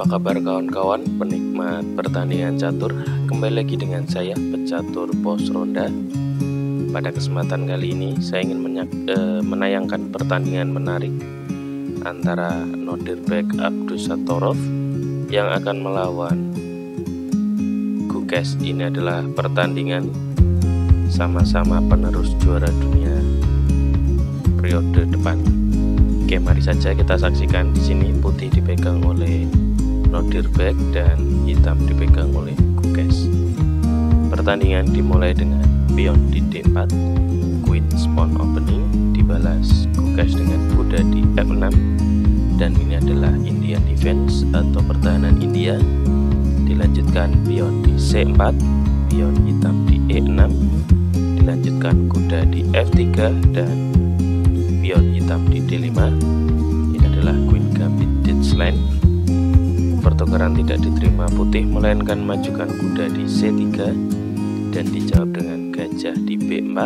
Apa kabar kawan-kawan penikmat pertandingan catur? Kembali lagi dengan saya, pecatur pos ronda. Pada kesempatan kali ini saya ingin menayangkan pertandingan menarik antara Nodirbek Abdusattorov yang akan melawan Gukesh. Ini adalah pertandingan sama-sama penerus juara dunia periode depan. Oke, mari saja kita saksikan. Di sini putih dipegang oleh Nodirbek dan hitam dipegang oleh Gukesh. Pertandingan dimulai dengan pion di D4, Queen Pawn opening, dibalas Gukesh dengan kuda di F6, dan ini adalah Indian defense atau pertahanan India. Dilanjutkan pion di C4, pion hitam di E6, dilanjutkan kuda di F3 dan pion hitam di D5. Ini adalah Queen Gambit Dutchland. Pertukaran tidak diterima putih, melainkan majukan kuda di C3 dan dijawab dengan gajah di B4.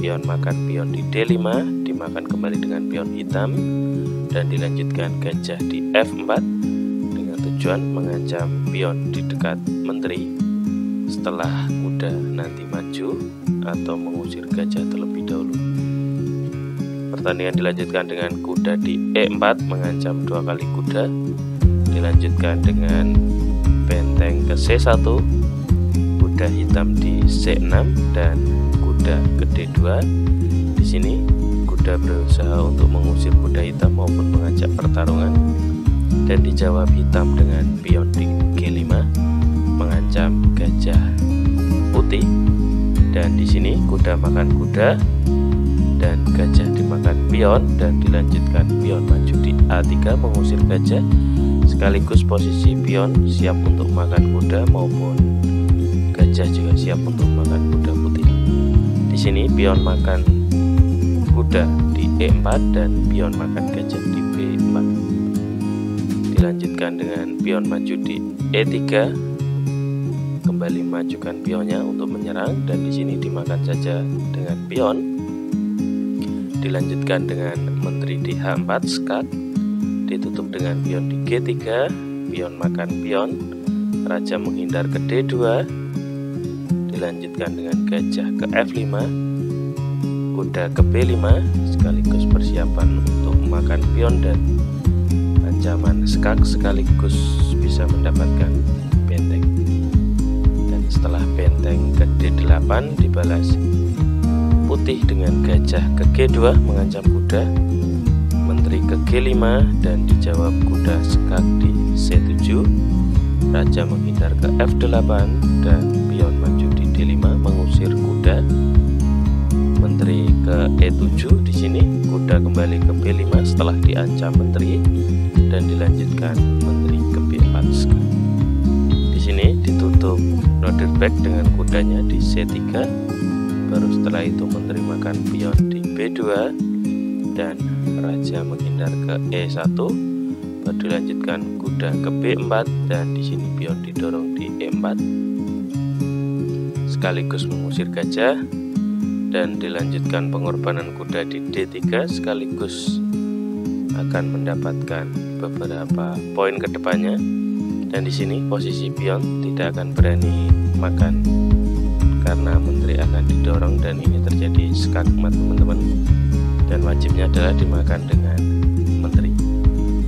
Pion makan pion di D5, dimakan kembali dengan pion hitam dan dilanjutkan gajah di F4 dengan tujuan mengancam pion di dekat menteri setelah kuda nanti maju atau mengusir gajah terlebih dahulu. Pertandingan dilanjutkan dengan kuda di E4 mengancam dua kali kuda, dilanjutkan dengan benteng ke C1, kuda hitam di C6 dan kuda ke D2. Di sini kuda berusaha untuk mengusir kuda hitam maupun mengajak pertarungan dan dijawab hitam dengan pion di G5 mengancam gajah putih, dan di sini kuda makan kuda dan gajah dimakan pion dan dilanjutkan pion maju di A3 mengusir gajah, sekaligus posisi pion siap untuk makan kuda maupun gajah juga siap untuk makan kuda putih. Di sini pion makan kuda di E4 dan pion makan gajah di B4. Dilanjutkan dengan pion maju di E3, kembali majukan pionnya untuk menyerang dan di sini dimakan saja dengan pion. Dilanjutkan dengan menteri di H4 skak, ditutup dengan pion di G3, pion makan pion, raja menghindar ke D2, dilanjutkan dengan gajah ke F5, kuda ke B5, sekaligus persiapan untuk memakan pion dan ancaman skak sekaligus bisa mendapatkan benteng. Dan setelah benteng ke D8 dibalas putih dengan gajah ke G2 mengancam kuda, menteri ke G5 dan dijawab kuda skak di C7, raja menghindar ke F8 dan pion maju di D5 mengusir kuda, menteri ke E7. Di sini kuda kembali ke B5 setelah diancam menteri dan dilanjutkan menteri ke B4 skak. Di sini ditutup Nodirbek dengan kudanya di C3, baru setelah itu menteri makan pion di B2 dan raja menghindar ke E1, baru dilanjutkan kuda ke B4 dan di sini pion didorong di E4 sekaligus mengusir gajah dan dilanjutkan pengorbanan kuda di D3 sekaligus akan mendapatkan beberapa poin ke depannya. Dan di sini posisi pion tidak akan berani makan karena menteri akan didorong dan ini terjadi skak teman-teman, dan wajibnya adalah dimakan dengan menteri.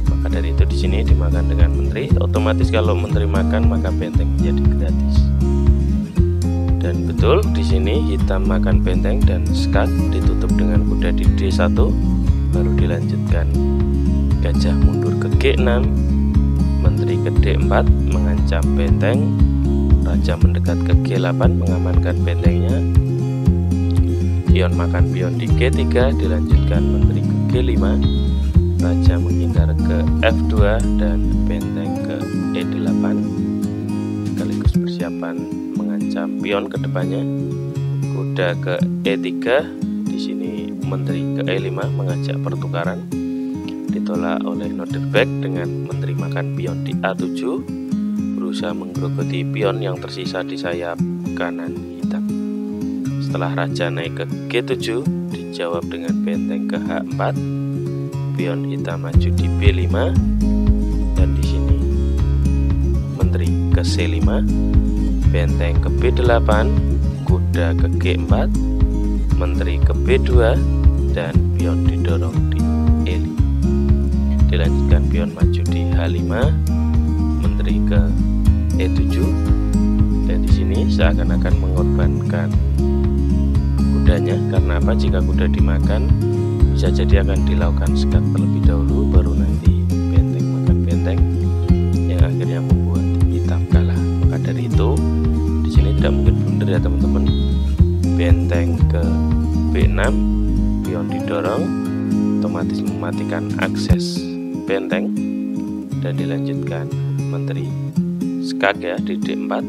Maka dari itu di sini dimakan dengan menteri, otomatis kalau menteri makan maka benteng menjadi gratis. Dan betul di sini hitam makan benteng dan skak, ditutup dengan kuda di D1, baru dilanjutkan gajah mundur ke G6, menteri ke D4 mengancam benteng, raja mendekat ke G8 mengamankan bentengnya, pion makan pion di G3, dilanjutkan menteri ke G5, raja menghindar ke F2 dan benteng ke E8 sekaligus persiapan mengancam pion ke depannya, kuda ke E3. Di sini menteri ke E5 mengajak pertukaran, ditolak oleh Nodirbek dengan menteri makan pion di A7, berusaha menggerogoti pion yang tersisa di sayap kanan hitam. Setelah raja naik ke G7 dijawab dengan benteng ke H4, pion hitam maju di B5 dan di sini menteri ke C5, benteng ke B8, kuda ke G4, menteri ke B2, dan pion didorong di E5. Dilanjutkan pion maju di H5, menteri ke E7, dan di sini seakan-akan mengorbankan kudanya. Karena apa? Jika kuda dimakan, bisa jadi akan dilakukan sekat terlebih dahulu, baru nanti benteng makan benteng, yang akhirnya membuat hitam kalah. Maka dari itu, di sini tidak mungkin blunder ya teman-teman. Benteng ke B6, pion didorong, otomatis mematikan akses benteng, dan dilanjutkan menteri skak ya di D4,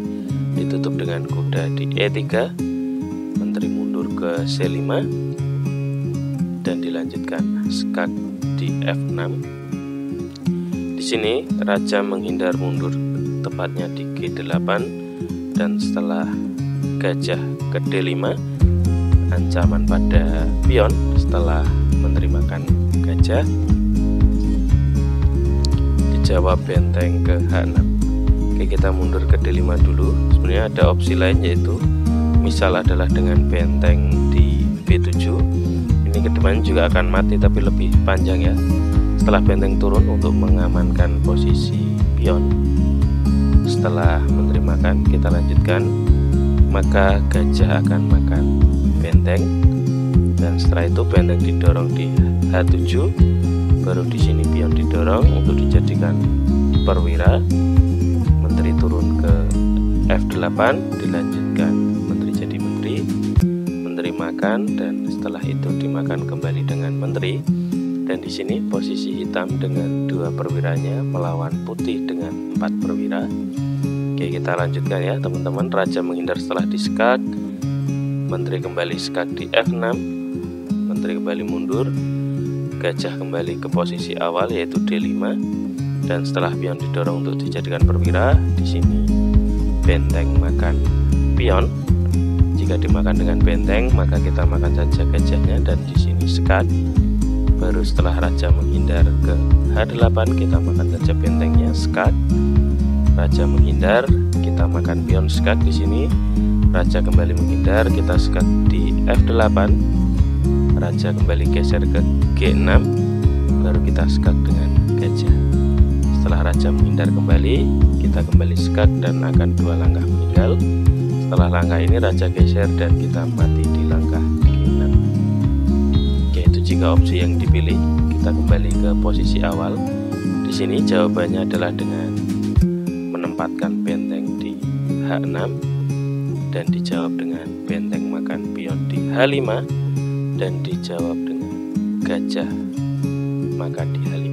ditutup dengan kuda di E3, menteri mundur ke C5, dan dilanjutkan skak di F6. Di sini raja menghindar mundur, tepatnya di G8, dan setelah gajah ke D5, ancaman pada pion setelah menteri makan gajah. Dijawab benteng ke H6. Oke, kita mundur ke D5 dulu. Sebenarnya ada opsi lain, yaitu misal adalah dengan benteng di B7. Ini kedepannya juga akan mati tapi lebih panjang ya. Setelah benteng turun untuk mengamankan posisi pion, setelah menteri makan, kita lanjutkan, maka gajah akan makan benteng, dan setelah itu benteng didorong di H7, baru di sini pion didorong untuk dijadikan perwira, menteri turun ke F8, dilanjutkan menteri jadi menteri, menteri makan, dan setelah itu dimakan kembali dengan menteri. Dan di sini posisi hitam dengan 2 perwiranya melawan putih dengan 4 perwira. Oke, kita lanjutkan ya teman-teman. Raja menghindar setelah diskak, menteri kembali skak di F6, menteri kembali mundur, gajah kembali ke posisi awal yaitu D5, dan setelah pion didorong untuk dijadikan perwira, di sini benteng makan pion. Jika dimakan dengan benteng, maka kita makan saja gajahnya, dan di sini skak. Baru setelah raja menghindar ke H8, kita makan saja bentengnya, skak. Raja menghindar, kita makan pion skak di sini. Raja kembali menghindar, kita skak di F8. Raja kembali geser ke G6, baru kita skak dengan gajah. Setelah raja menghindar kembali, kita kembali skak dan akan 2 langkah meninggal. Setelah langkah ini raja geser dan kita mati di langkah G6. Oke, itu jika opsi yang dipilih. Kita kembali ke posisi awal. Di sini jawabannya adalah dengan menempatkan benteng di H6, dan dijawab dengan benteng makan pion di H5, dan dijawab dengan gajah makan di H5.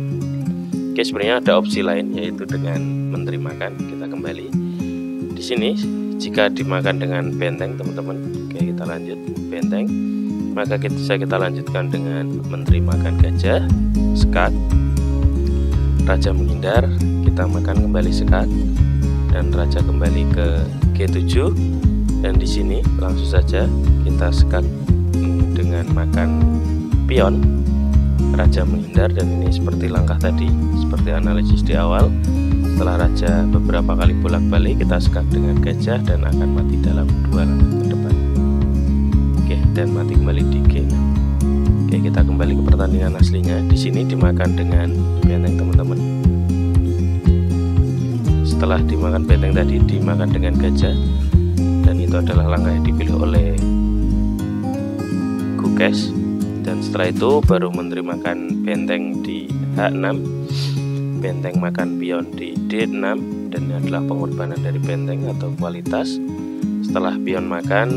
Oke, sebenarnya ada opsi lain, yaitu dengan menteri makan. Kita kembali di sini. Jika dimakan dengan benteng teman-teman, oke, kita lanjut benteng, maka kita lanjutkan dengan menteri makan gajah, skak. Raja menghindar, kita makan kembali skak, dan raja kembali ke G7, dan di sini langsung saja kita skak dengan makan pion. Raja menghindar, dan ini seperti langkah tadi, seperti analisis di awal. Setelah raja beberapa kali bolak-balik, kita skak dengan gajah dan akan mati dalam 2 langkah ke depan. Oke, dan mati kembali di G6. Oke, kita kembali ke pertandingan aslinya. Di sini dimakan dengan benteng teman-teman. Setelah dimakan benteng tadi, dimakan dengan gajah, dan itu adalah langkah yang dipilih oleh Gukes. Dan setelah itu baru menteri makan benteng di H6, benteng makan pion di D6, dan ini adalah pengorbanan dari benteng atau kualitas. Setelah pion makan,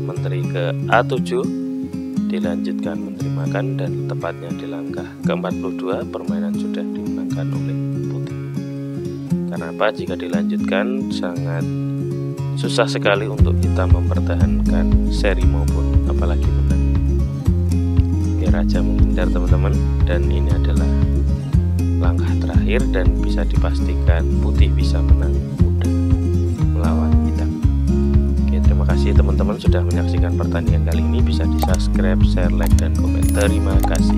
menteri ke A7, dilanjutkan menteri makan, dan tepatnya di langkah ke-42 permainan sudah dimenangkan oleh putih. Karena apa? Jika dilanjutkan sangat susah sekali untuk kita mempertahankan seri maupun apalagi menang. Oke, raja menghindar teman-teman, dan ini adalah langkah terakhir, dan bisa dipastikan putih bisa menang mudah melawan hitam. Oke, terima kasih teman-teman sudah menyaksikan pertandingan kali ini. Bisa di subscribe, share, like, dan komen. Terima kasih.